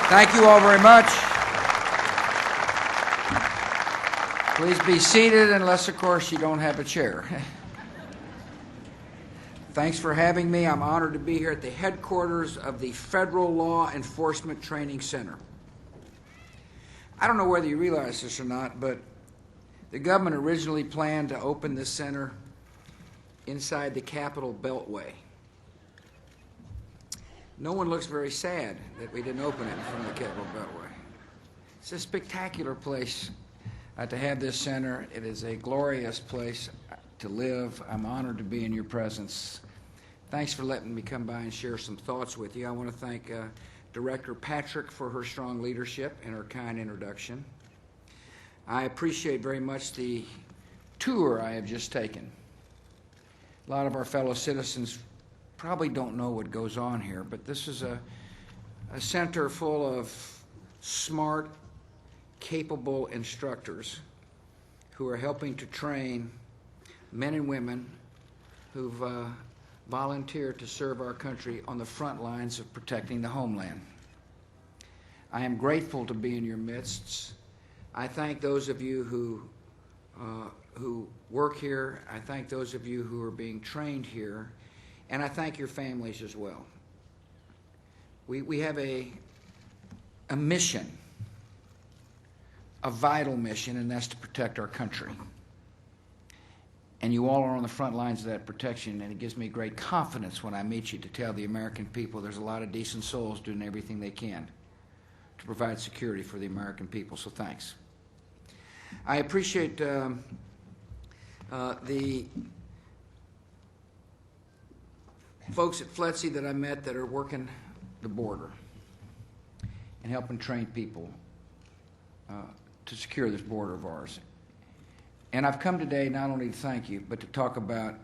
Thank you all very much. Please be seated unless, of course, you don't have a chair. Thanks for having me. I'm honored to be here at the headquarters of the Federal Law Enforcement Training Center. I don't know whether you realize this or not, but the government originally planned to open this center inside the Capitol Beltway. No one looks very sad that we didn't open it in front of the Capitol Beltway. It's a spectacular place to have this center. It is a glorious place to live. I'm honored to be in your presence. Thanks for letting me come by and share some thoughts with you. I want to thank Director Patrick for her strong leadership and her kind introduction. I appreciate very much the tour I have just taken. A lot of our fellow citizens probably don't know what goes on here, but this is a center full of smart, capable instructors who are helping to train men and women who've volunteered to serve our country on the front lines of protecting the homeland. I am grateful to be in your midst. I thank those of you who work here. I thank those of you who are being trained here, and I thank your families as well. We have a mission, a vital mission, and that's to protect our country. And you all are on the front lines of that protection, and it gives me great confidence when I meet you to tell the American people there's a lot of decent souls doing everything they can to provide security for the American people, so thanks. I appreciate the folks at FLETC that I met that are working the border and helping train people to secure this border of ours. And I've come today not only to thank you, but to talk about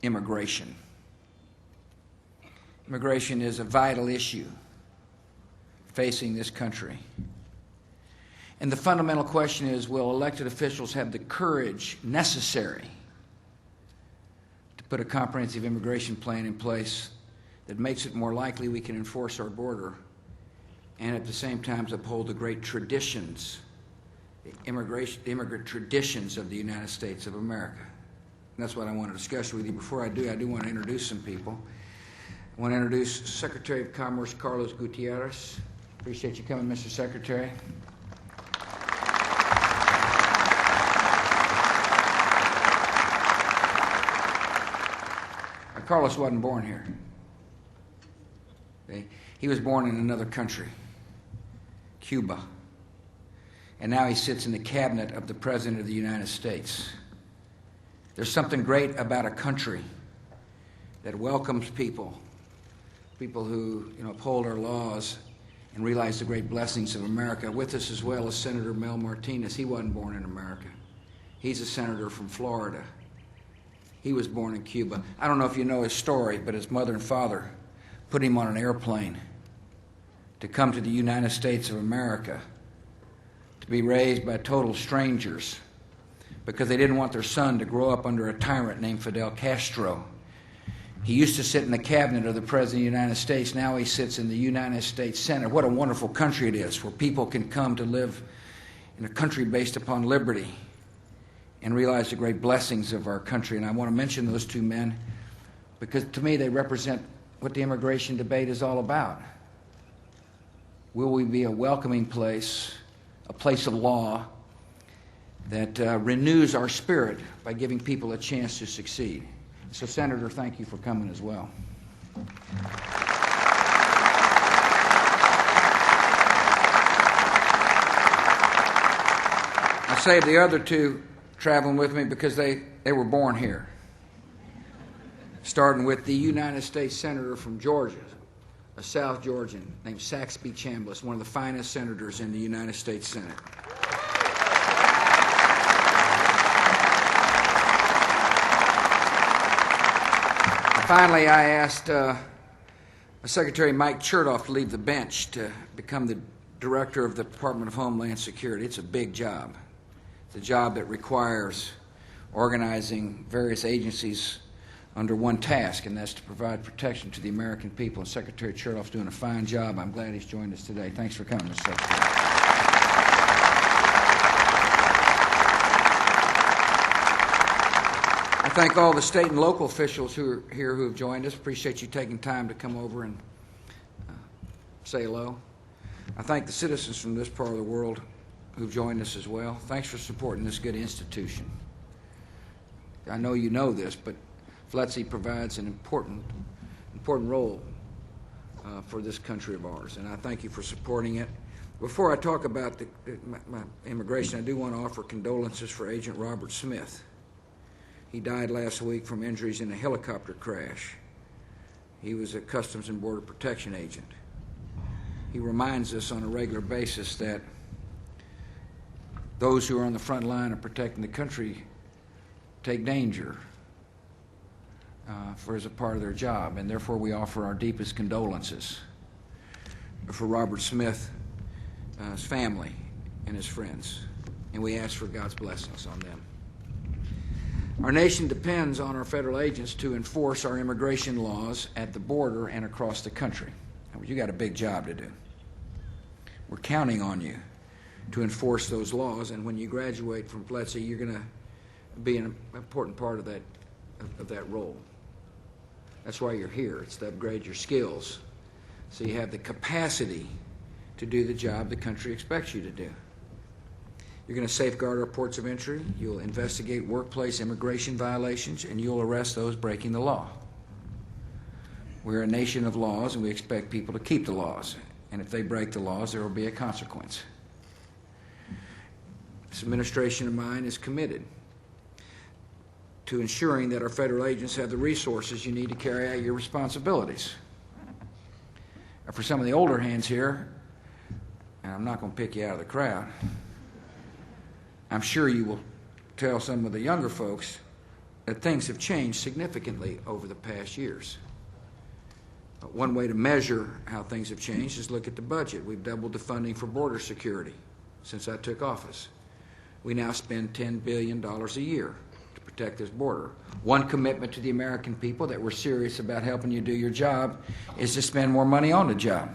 immigration. Immigration is a vital issue facing this country. And the fundamental question is, will elected officials have the courage necessary to put a comprehensive immigration plan in place that makes it more likely we can enforce our border and at the same time uphold the great traditions, the immigrant traditions of the United States of America. And that's what I want to discuss with you. Before I do want to introduce some people. I want to introduce Secretary of Commerce Carlos Gutierrez. Appreciate you coming, Mr. Secretary. Carlos wasn't born here. Okay? He was born in another country, Cuba. And now he sits in the cabinet of the President of the United States. There's something great about a country that welcomes people who uphold our laws and realize the great blessings of America. With us as well as Senator Mel Martinez. He wasn't born in America. He's a senator from Florida. He was born in Cuba. I don't know if you know his story, but his mother and father put him on an airplane to come to the United States of America to be raised by total strangers because they didn't want their son to grow up under a tyrant named Fidel Castro. He used to sit in the cabinet of the President of the United States. Now he sits in the United States Senate. What a wonderful country it is where people can come to live in a country based upon liberty and realize the great blessings of our country. And I want to mention those two men because to me they represent what the immigration debate is all about. Will we be a welcoming place, a place of law that renews our spirit by giving people a chance to succeed? So, Senator, thank you for coming as well. I saved the other two traveling with me because they were born here. Starting with the United States Senator from Georgia, a South Georgian named Saxby Chambliss, one of the finest senators in the United States Senate. Finally, I asked Secretary Mike Chertoff to leave the bench to become the director of the Department of Homeland Security. It's a big job. It's a job that requires organizing various agencies under one task, and that's to provide protection to the American people. And Secretary Chertoff's doing a fine job. I'm glad he's joined us today. Thanks for coming, Mr. Secretary. I thank all the state and local officials who are here who have joined us. Appreciate you taking time to come over and say hello. I thank the citizens from this part of the world who've joined us as well. Thanks for supporting this good institution. I know you know this, but FLETC provides an important role for this country of ours, and I thank you for supporting it. Before I talk about my immigration, I do want to offer condolences for Agent Robert Smith. He died last week from injuries in a helicopter crash. He was a Customs and Border Protection agent. He reminds us on a regular basis that those who are on the front line of protecting the country take danger as a part of their job, and therefore we offer our deepest condolences for Robert Smith's family and his friends, and we ask for God's blessings on them. Our nation depends on our federal agents to enforce our immigration laws at the border and across the country. You got a big job to do. We're counting on you to enforce those laws, and when you graduate from FLETC, you're going to be an important part of that role. That's why you're here. It's to upgrade your skills so you have the capacity to do the job the country expects you to do. You're going to safeguard our ports of entry, you'll investigate workplace immigration violations, and you'll arrest those breaking the law. We're a nation of laws, and we expect people to keep the laws. And if they break the laws, there will be a consequence. This administration of mine is committed to ensuring that our federal agents have the resources you need to carry out your responsibilities. For some of the older hands here, and I'm not going to pick you out of the crowd, I'm sure you will tell some of the younger folks that things have changed significantly over the past years. One way to measure how things have changed is look at the budget. We've doubled the funding for border security since I took office. We now spend $10 billion a year to protect this border. One commitment to the American people that we're serious about helping you do your job is to spend more money on the job.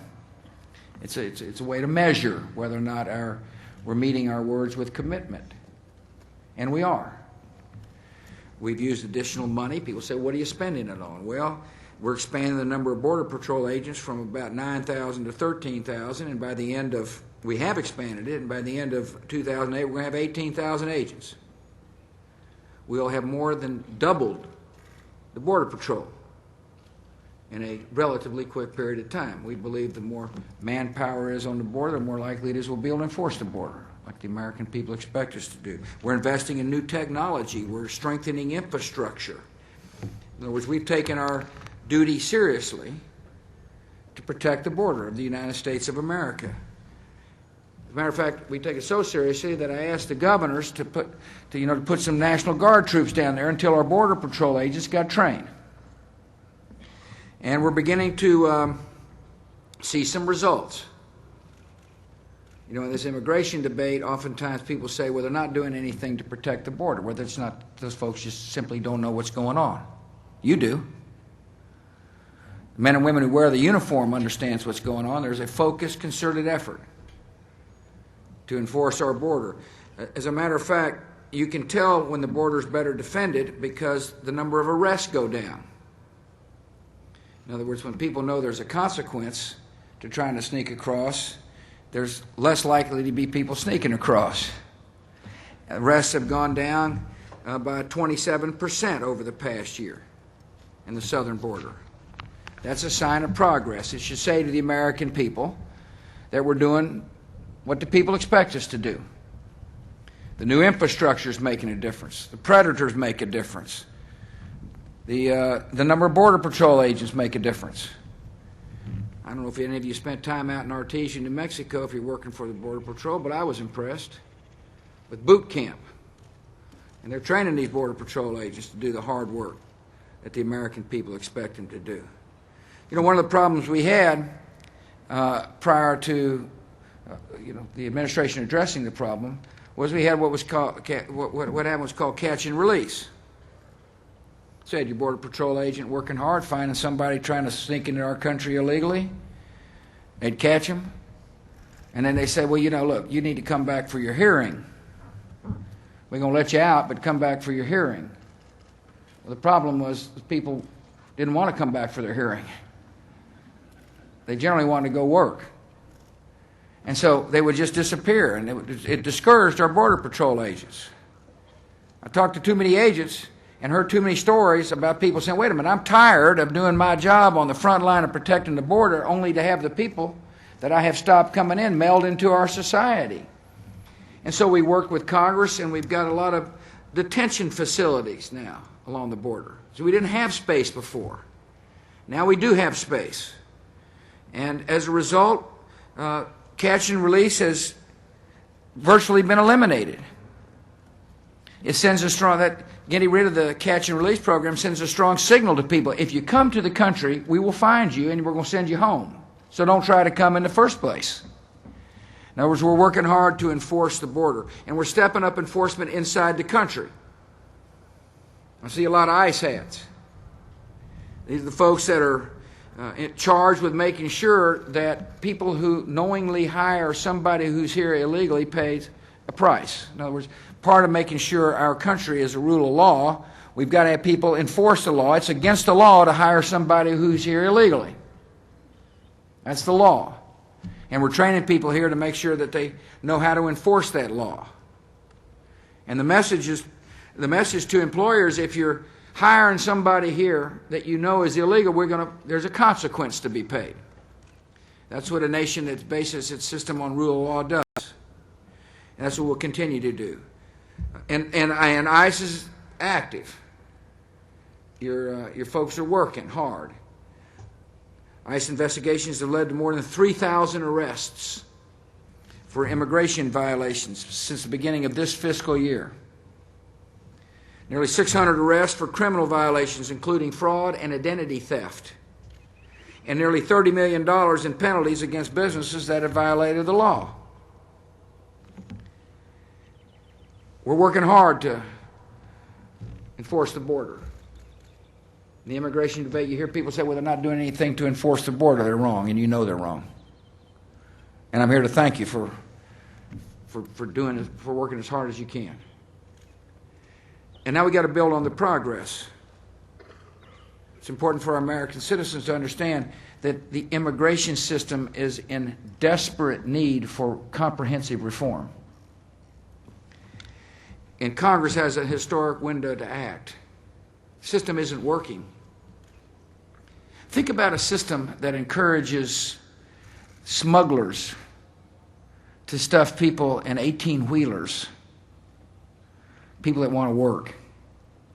It's a way to measure whether or not we're meeting our words with commitment. And we are. We've used additional money. People say, what are you spending it on? Well, we're expanding the number of Border Patrol agents from about 9,000 to 13,000, and we have expanded it, and by the end of 2008, we're going to have 18,000 agents. We'll have more than doubled the Border Patrol in a relatively quick period of time. We believe the more manpower is on the border, the more likely it is we'll be able to enforce the border, like the American people expect us to do. We're investing in new technology. We're strengthening infrastructure. In other words, we've taken our duty seriously to protect the border of the United States of America. As a matter of fact, we take it so seriously that I asked the governors to put some National Guard troops down there until our Border Patrol agents got trained. And we're beginning to see some results. You know, in this immigration debate, oftentimes people say, well, they're not doing anything to protect the border. Whether it's not, those folks just simply don't know what's going on. You do. The men and women who wear the uniform understands what's going on. There's a focused, concerted effort to enforce our border. As a matter of fact, you can tell when the border is better defended because the number of arrests go down. In other words, when people know there's a consequence to trying to sneak across, there's less likely to be people sneaking across. Arrests have gone down by 27% over the past year in the southern border. That's a sign of progress. It should say to the American people that we're doing what the people expect us to do. The new infrastructure is making a difference. The predators make a difference. The number of Border Patrol agents make a difference. I don't know if any of you spent time out in Artesia, New Mexico, if you're working for the Border Patrol, but I was impressed with boot camp. And they're training these Border Patrol agents to do the hard work that the American people expect them to do. You know, one of the problems we had prior to the administration addressing the problem was we had what happened was called catch and release. So you had your Border Patrol agent working hard, finding somebody trying to sneak into our country illegally. They'd catch them. And then they say, well, you know, look, you need to come back for your hearing. We're going to let you out, but come back for your hearing. Well, the problem was people didn't want to come back for their hearing. They generally wanted to go work. And so they would just disappear, and it discouraged our Border Patrol agents. I talked to too many agents and heard too many stories about people saying, wait a minute, I'm tired of doing my job on the front line of protecting the border only to have the people that I have stopped coming in meld into our society. And so we worked with Congress, and we've got a lot of detention facilities now along the border. So we didn't have space before. Now we do have space. And as a result, catch and release has virtually been eliminated. It sends a strong, getting rid of the catch and release program sends a strong signal to people. If you come to the country, we will find you and we're going to send you home. So don't try to come in the first place. In other words, we're working hard to enforce the border, and we're stepping up enforcement inside the country. I see a lot of ICE hats. These are the folks that are charged with making sure that people who knowingly hire somebody who's here illegally pays a price. In other words, part of making sure our country is a rule of law, we've got to have people enforce the law. It's against the law to hire somebody who's here illegally. That's the law. And we're training people here to make sure that they know how to enforce that law. And the message to employers, if you're hiring somebody here that you know is illegal, there's a consequence to be paid. That's what a nation that bases its system on rule of law does. And that's what we'll continue to do. And ICE is active. Your folks are working hard. ICE investigations have led to more than 3,000 arrests for immigration violations since the beginning of this fiscal year. Nearly 600 arrests for criminal violations, including fraud and identity theft, and nearly $30 million in penalties against businesses that have violated the law. We're working hard to enforce the border. In the immigration debate, you hear people say, well, they're not doing anything to enforce the border. They're wrong, and you know they're wrong. And I'm here to thank you for working as hard as you can. And now we got to build on the progress. It's important for our American citizens to understand that the immigration system is in desperate need for comprehensive reform. And Congress has a historic window to act. The system isn't working. Think about a system that encourages smugglers to stuff people in 18-wheelers, people that want to work,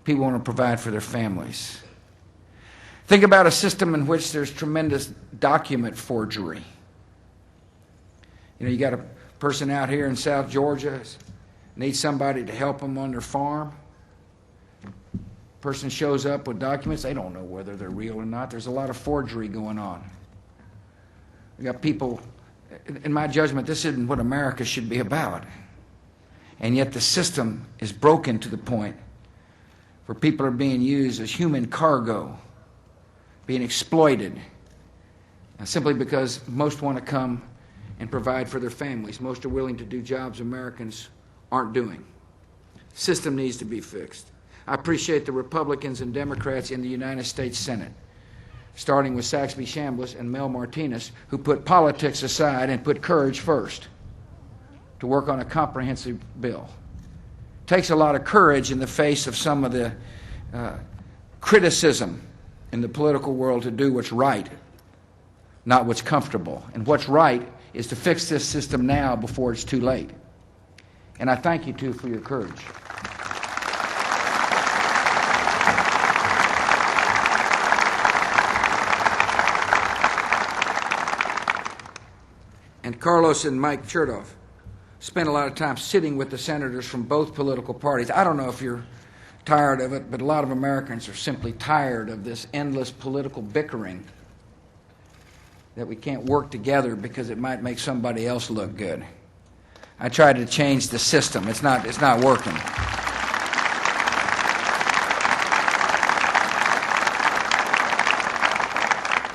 people who want to provide for their families. Think about a system in which there's tremendous document forgery. You know, you got a person out here in South Georgia, needs somebody to help them on their farm. Person shows up with documents. They don't know whether they're real or not. There's a lot of forgery going on. We got people, in my judgment, this isn't what America should be about. And yet the system is broken to the point where people are being used as human cargo, being exploited, simply because most want to come and provide for their families. Most are willing to do jobs Americans aren't doing. System needs to be fixed. I appreciate the Republicans and Democrats in the United States Senate, starting with Saxby Chambliss and Mel Martinez, who put politics aside and put courage first to work on a comprehensive bill. It takes a lot of courage in the face of some of the criticism in the political world to do what's right, not what's comfortable. And what's right is to fix this system now before it's too late. And I thank you, too, for your courage. And Carlos and Mike Chertoff spent a lot of time sitting with the senators from both political parties. I don't know if you're tired of it, but a lot of Americans are simply tired of this endless political bickering that we can't work together because it might make somebody else look good. I tried to change the system. It's not working.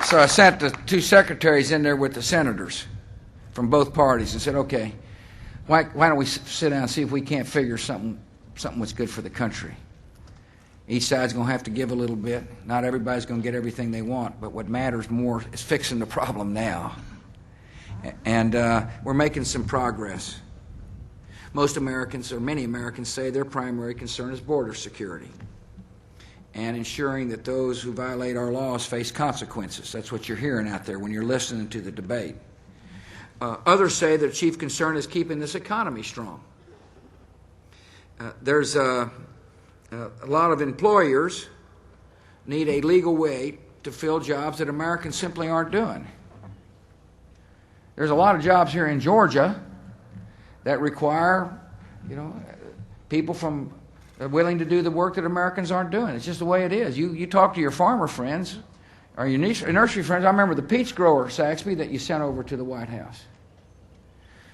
So I sent the two secretaries in there with the senators from both parties and said, okay, why don't we sit down and see if we can't figure something that's good for the country. Each side's going to have to give a little bit. Not everybody's going to get everything they want, but what matters more is fixing the problem now. And we're making some progress. Most Americans, or many Americans, say their primary concern is border security and ensuring that those who violate our laws face consequences. That's what you're hearing out there when you're listening to the debate. Others say their chief concern is keeping this economy strong. There's a lot of employers need a legal way to fill jobs that Americans simply aren't doing. There's a lot of jobs here in Georgia that require, people from willing to do the work that Americans aren't doing. It's just the way it is. You talk to your farmer friends or your nursery friends. I remember the peach grower, Saxby, that you sent over to the White House.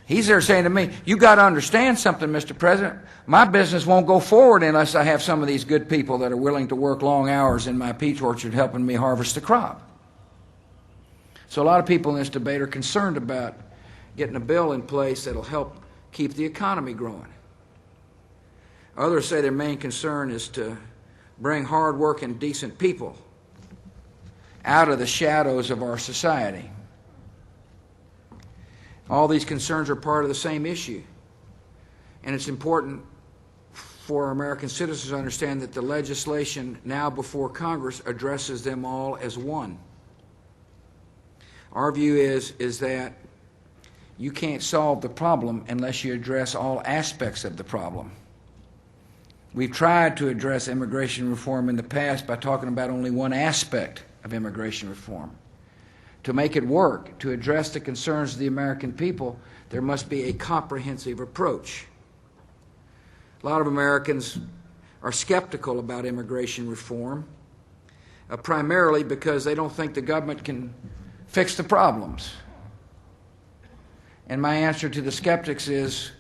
He's there saying to me, you got to understand something, Mr. President. My business won't go forward unless I have some of these good people that are willing to work long hours in my peach orchard helping me harvest the crop. So a lot of people in this debate are concerned about getting a bill in place that'll help keep the economy growing. Others say their main concern is to bring hard-working, decent people out of the shadows of our society. All these concerns are part of the same issue. And it's important for American citizens to understand that the legislation now before Congress addresses them all as one. Our view is that you can't solve the problem unless you address all aspects of the problem. We've tried to address immigration reform in the past by talking about only one aspect of immigration reform. To make it work, to address the concerns of the American people, there must be a comprehensive approach. A lot of Americans are skeptical about immigration reform, primarily because they don't think the government can fix the problems. And my answer to the skeptics is,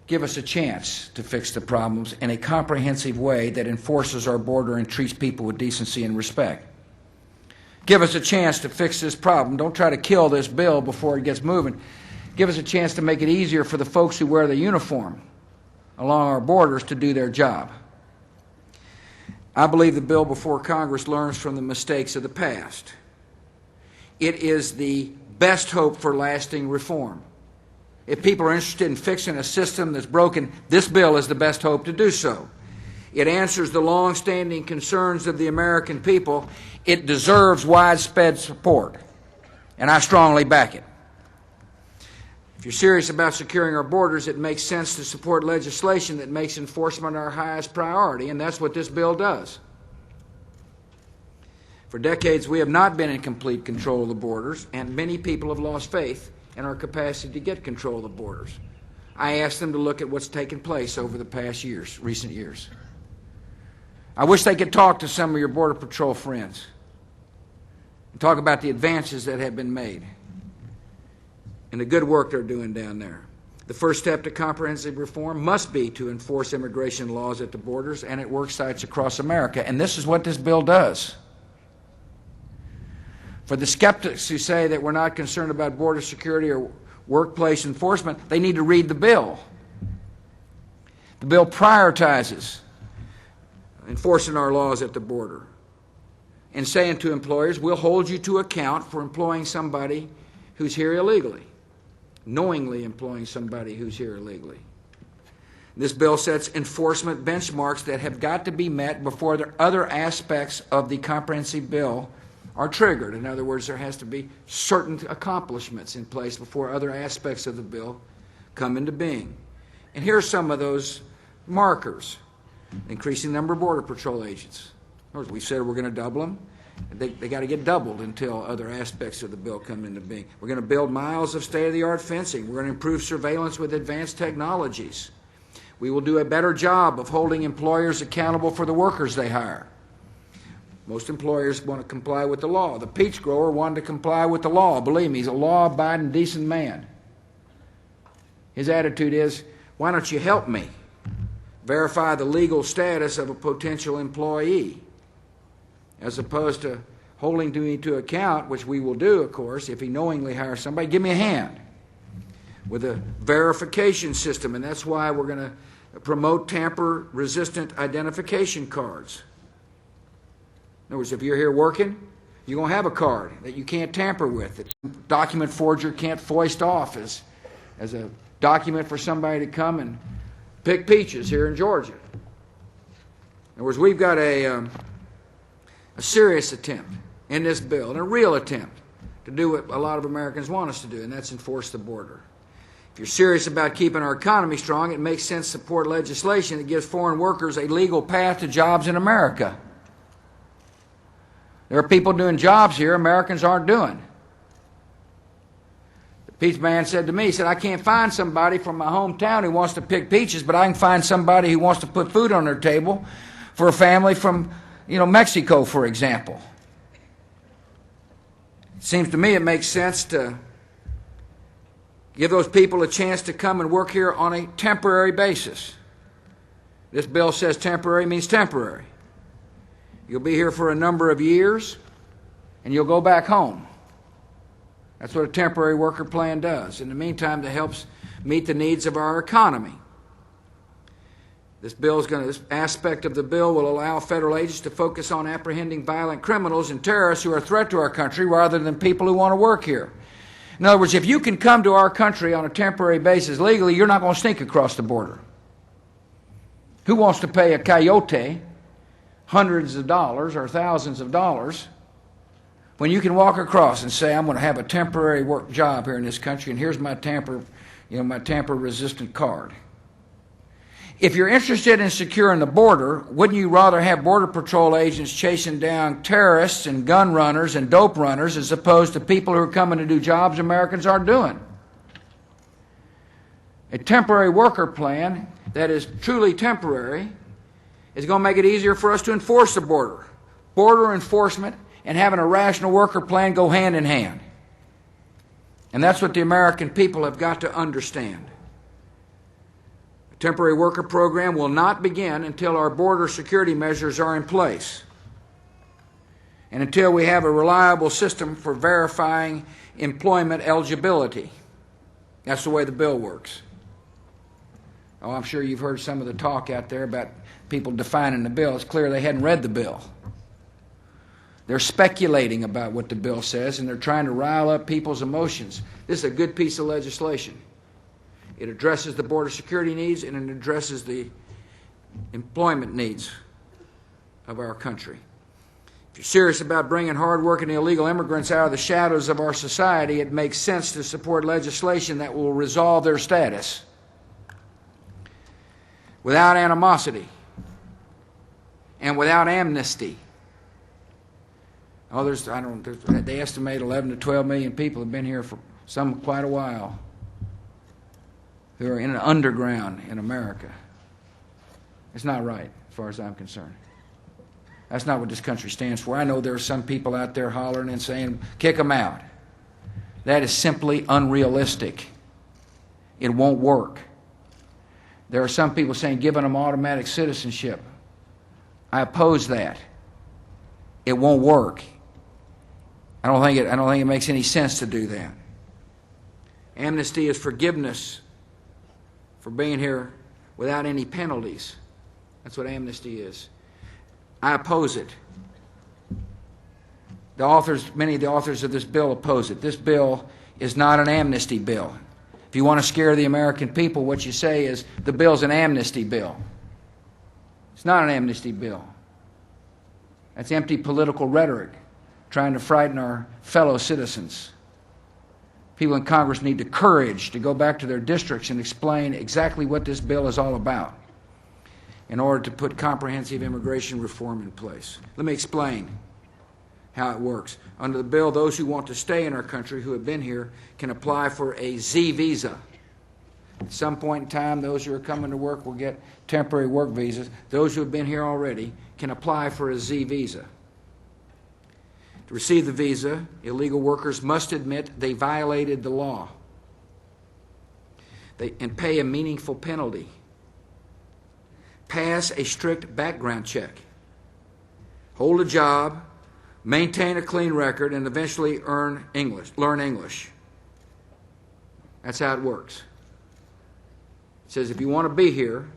give us a chance to fix the problems in a comprehensive way that enforces our border and treats people with decency and respect. Give us a chance to fix this problem. Don't try to kill this bill before it gets moving. Give us a chance to make it easier for the folks who wear the uniform along our borders to do their job. I believe the bill before Congress learns from the mistakes of the past. It is the best hope for lasting reform. If people are interested in fixing a system that's broken, this bill is the best hope to do so. It answers the long-standing concerns of the American people. It deserves widespread support, and I strongly back it. If you're serious about securing our borders, it makes sense to support legislation that makes enforcement our highest priority, and that's what this bill does. For decades, we have not been in complete control of the borders, and many people have lost faith in our capacity to get control of the borders. I asked them to look at what's taken place over the past years, recent years. I wish they could talk to some of your Border Patrol friends and talk about the advances that have been made and the good work they're doing down there. The first step to comprehensive reform must be to enforce immigration laws at the borders and at work sites across America, and this is what this bill does. For the skeptics who say that we're not concerned about border security or workplace enforcement, they need to read the bill. The bill prioritizes enforcing our laws at the border and saying to employers, we'll hold you to account for employing somebody who's here illegally, knowingly employing somebody who's here illegally. This bill sets enforcement benchmarks that have got to be met before the other aspects of the comprehensive bill are triggered. In other words, there has to be certain accomplishments in place before other aspects of the bill come into being. And here are some of those markers. Increasing number of Border Patrol agents. We said we're going to double them. They got to get doubled until other aspects of the bill come into being. We're going to build miles of state-of-the-art fencing. We're going to improve surveillance with advanced technologies. We will do a better job of holding employers accountable for the workers they hire. Most employers want to comply with the law. The peach grower wanted to comply with the law. Believe me, he's a law-abiding, decent man. His attitude is, why don't you help me verify the legal status of a potential employee, as opposed to holding me to account, which we will do, of course, if he knowingly hires somebody, give me a hand with a verification system. And that's why we're going to promote tamper-resistant identification cards. In other words, if you're here working, you're going to have a card that you can't tamper with, that some document forger can't foist off as a document for somebody to come and pick peaches here in Georgia. In other words, we've got a serious attempt in this bill, and a real attempt to do what a lot of Americans want us to do, and that's enforce the border. If you're serious about keeping our economy strong, it makes sense to support legislation that gives foreign workers a legal path to jobs in America. There are people doing jobs here Americans aren't doing. The peach man said to me, he said, I can't find somebody from my hometown who wants to pick peaches, but I can find somebody who wants to put food on their table for a family from, Mexico, for example. It seems to me it makes sense to give those people a chance to come and work here on a temporary basis. This bill says temporary means temporary. You'll be here for a number of years, and you'll go back home. That's what a temporary worker plan does. In the meantime, that helps meet the needs of our economy. This aspect of the bill will allow federal agents to focus on apprehending violent criminals and terrorists who are a threat to our country rather than people who want to work here. In other words, if you can come to our country on a temporary basis legally, you're not going to sneak across the border. Who wants to pay a coyote hundreds of dollars or thousands of dollars when you can walk across and say, I'm going to have a temporary work job here in this country, and here's my tamper-resistant card. If you're interested in securing the border, wouldn't you rather have Border Patrol agents chasing down terrorists and gun runners and dope runners as opposed to people who are coming to do jobs Americans aren't doing? A temporary worker plan that is truly temporary is going to make it easier for us to enforce the border. Border enforcement and having a rational worker plan go hand in hand. And that's what the American people have got to understand. A temporary worker program will not begin until our border security measures are in place and until we have a reliable system for verifying employment eligibility. That's the way the bill works. Oh, I'm sure you've heard some of the talk out there about people defining the bill. It's clear they hadn't read the bill. They're speculating about what the bill says, and they're trying to rile up people's emotions. This is a good piece of legislation. It addresses the border security needs, and it addresses the employment needs of our country. If you're serious about bringing hard-working illegal immigrants out of the shadows of our society, it makes sense to support legislation that will resolve their status without animosity and without amnesty. Oh, they estimate 11 to 12 million people have been here for quite a while who are in an underground in America. It's not right, as far as I'm concerned. That's not what this country stands for. I know there are some people out there hollering and saying, kick them out. That is simply unrealistic. It won't work. There are some people saying giving them automatic citizenship. I oppose that. It won't work. I don't think it makes any sense to do that. Amnesty is forgiveness for being here without any penalties. That's what amnesty is. I oppose it. Many of the authors of this bill oppose it. This bill is not an amnesty bill. If you want to scare the American people, what you say is the bill's an amnesty bill. It's not an amnesty bill. That's empty political rhetoric, trying to frighten our fellow citizens. People in Congress need the courage to go back to their districts and explain exactly what this bill is all about in order to put comprehensive immigration reform in place. Let me explain how it works. Under the bill, those who want to stay in our country who have been here can apply for a Z visa. At some point in time, those who are coming to work will get temporary work visas. Those who have been here already can apply for a Z visa. To receive the visa, illegal workers must admit they violated the law and pay a meaningful penalty, pass a strict background check, hold a job, maintain a clean record, and eventually learn English. That's how it works. It says if you want to be here,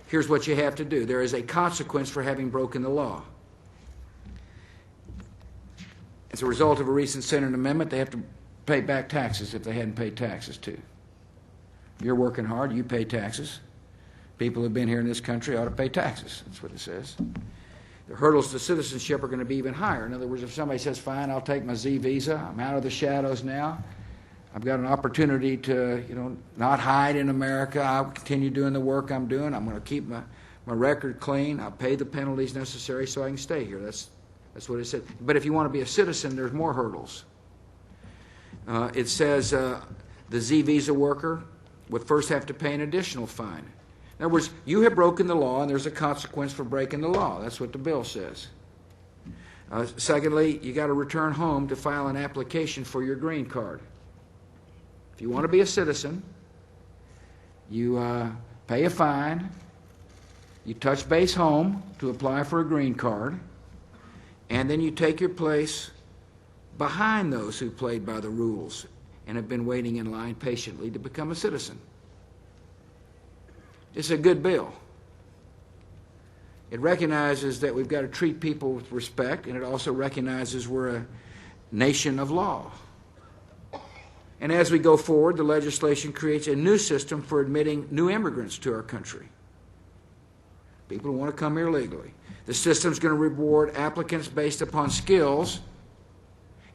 here's what you have to do. There is a consequence for having broken the law. As a result of a recent Senate amendment, they have to pay back taxes if they hadn't paid taxes too. You're working hard, you pay taxes. People who have been here in this country ought to pay taxes. That's what it says. The hurdles to citizenship are going to be even higher. In other words, if somebody says, fine, I'll take my Z visa, I'm out of the shadows now, I've got an opportunity to, not hide in America, I'll continue doing the work I'm doing, I'm going to keep my record clean, I'll pay the penalties necessary so I can stay here. That's what it said. But if you want to be a citizen, there's more hurdles. It says the Z visa worker would first have to pay an additional fine. In other words, you have broken the law, and there's a consequence for breaking the law. That's what the bill says. Secondly, you got to return home to file an application for your green card. If you want to be a citizen, you pay a fine, you touch base home to apply for a green card, and then you take your place behind those who played by the rules and have been waiting in line patiently to become a citizen. It's a good bill. It recognizes that we've got to treat people with respect, and it also recognizes we're a nation of law. And as we go forward, the legislation creates a new system for admitting new immigrants to our country. People who want to come here legally. The system's going to reward applicants based upon skills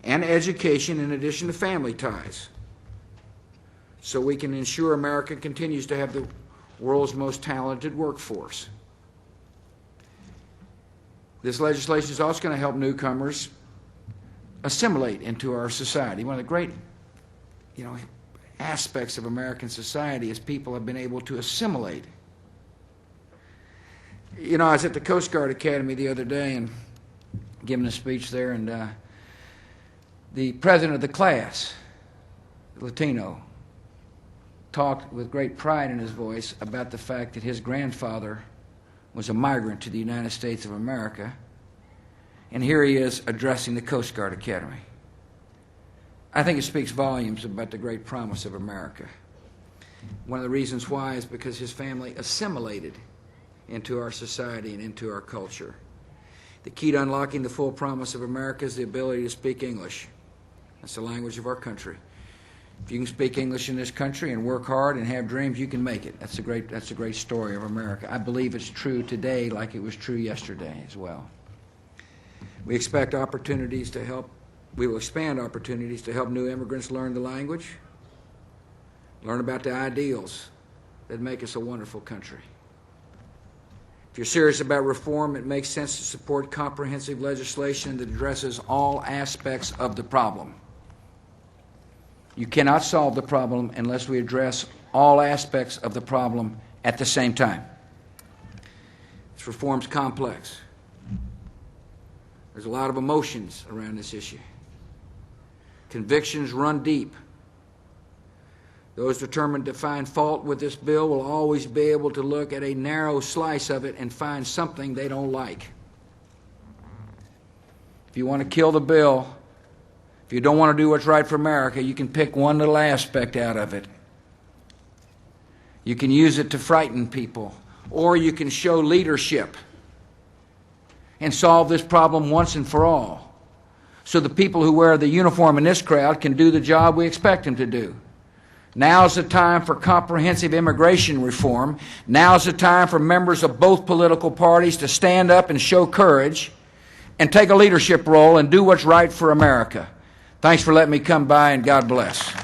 and education in addition to family ties, so we can ensure America continues to have the world's most talented workforce. This legislation is also going to help newcomers assimilate into our society. One of the great, aspects of American society is people have been able to assimilate. I was at the Coast Guard Academy the other day and giving a speech there, and the president of the class, Latino, talked with great pride in his voice about the fact that his grandfather was a migrant to the United States of America, and here he is addressing the Coast Guard Academy. I think it speaks volumes about the great promise of America. One of the reasons why is because his family assimilated into our society and into our culture. The key to unlocking the full promise of America is the ability to speak English. That's the language of our country. If you can speak English in this country and work hard and have dreams, you can make it. That's a great story of America. I believe it's true today like it was true yesterday as well. We expect opportunities to help. We will expand opportunities to help new immigrants learn the language, learn about the ideals that make us a wonderful country. If you're serious about reform, it makes sense to support comprehensive legislation that addresses all aspects of the problem. You cannot solve the problem unless we address all aspects of the problem at the same time. This reform's complex. There's a lot of emotions around this issue. Convictions run deep. Those determined to find fault with this bill will always be able to look at a narrow slice of it and find something they don't like. If you want to kill the bill, if you don't want to do what's right for America, you can pick one little aspect out of it. You can use it to frighten people, or you can show leadership and solve this problem once and for all, so the people who wear the uniform in this crowd can do the job we expect them to do. Now's the time for comprehensive immigration reform. Now's the time for members of both political parties to stand up and show courage and take a leadership role and do what's right for America. Thanks for letting me come by, and God bless.